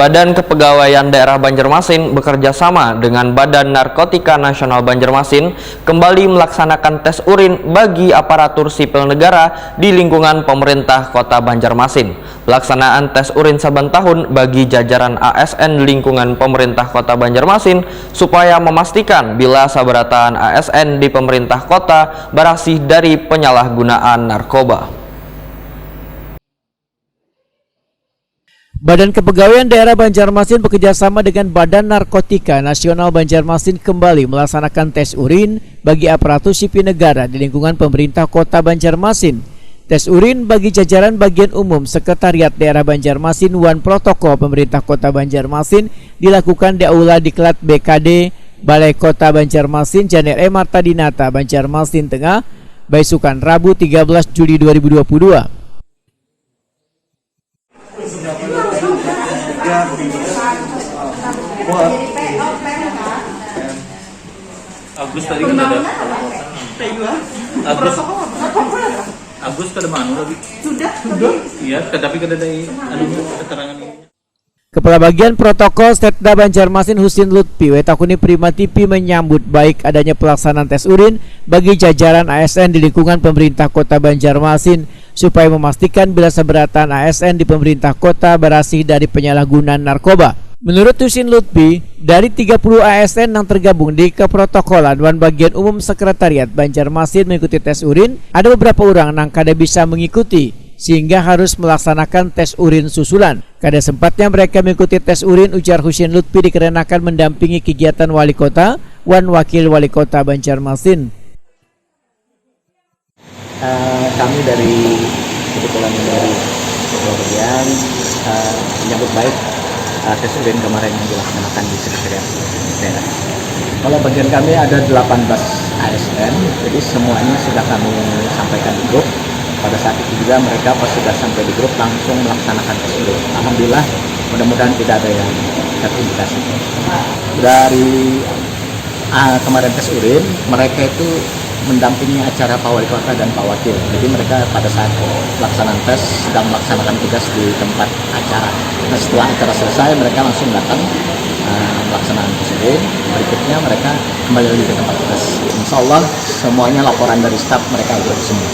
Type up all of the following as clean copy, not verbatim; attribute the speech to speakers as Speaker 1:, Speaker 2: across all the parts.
Speaker 1: Badan Kepegawaian Daerah Banjarmasin bekerja sama dengan Badan Narkotika Nasional Banjarmasin kembali melaksanakan tes urin bagi aparatur sipil negara di lingkungan pemerintah Kota Banjarmasin. Pelaksanaan tes urin saban tahun bagi jajaran ASN lingkungan pemerintah Kota Banjarmasin supaya memastikan bila sabarataan ASN di pemerintah kota bersih dari penyalahgunaan narkoba.
Speaker 2: Badan Kepegawaian Daerah Banjarmasin bekerjasama dengan Badan Narkotika Nasional Banjarmasin kembali melaksanakan tes urin bagi aparatur sipil negara di lingkungan pemerintah Kota Banjarmasin. Tes urin bagi jajaran bagian umum Sekretariat Daerah Banjarmasin Wan Protokol Pemerintah Kota Banjarmasin dilakukan di Aula Diklat BKD Balai Kota Banjarmasin Janet Marta Dinata Banjarmasin Tengah, Baisukan Rabu 13 Juli 2022.
Speaker 3: Agus tadi kan ada Agus ke mana lagi? Sudah. Iya, tapi kan ada keterangan ini.
Speaker 2: Kepala Bagian Protokol Setda Banjarmasin Husin Lutfi Wetakuni Prima TV menyambut baik adanya pelaksanaan tes urin bagi jajaran ASN di lingkungan pemerintah Kota Banjarmasin supaya memastikan bila seberatan ASN di pemerintah kota bersih dari penyalahgunaan narkoba. Menurut Husin Lutfi, dari 30 ASN yang tergabung di keprotokolan Wan Bagian Umum Sekretariat Banjarmasin mengikuti tes urin, ada beberapa orang yang kada bisa mengikuti sehingga harus melaksanakan tes urin susulan. Kada sempatnya mereka mengikuti tes urin, ujar Husin Lutfi, dikarenakan mendampingi kegiatan wali kota Wan Wakil Wali Kota Banjarmasin.
Speaker 4: Kami kebetulan dari bagian menyambut baik tes urin kemarin yang dilaksanakan di Sekretariat Daerah. Kalau bagian kami ada 18 ASN, jadi semuanya sudah kami sampaikan di grup. Pada saat itu juga mereka pas sudah sampai di grup langsung melaksanakan tes urin. Alhamdulillah, mudah-mudahan tidak ada yang terindikasi. Dari kemarin tes urin, mereka itu mendampingi acara Pak Wali Kota dan Pak Wakil. Jadi mereka pada saat pelaksanaan tes sedang melaksanakan tugas di tempat acara. Nah, setelah acara selesai mereka langsung datang melaksanakan tes urin. Berikutnya mereka kembali lagi ke tempat tugas. Insya Allah semuanya laporan dari staf mereka itu semua.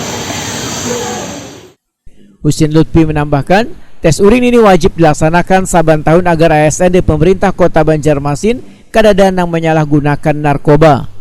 Speaker 2: Husin Lutfi menambahkan, tes urin ini wajib dilaksanakan saban tahun agar ASN di pemerintah Kota Banjarmasin kada ada yang menyalahgunakan narkoba.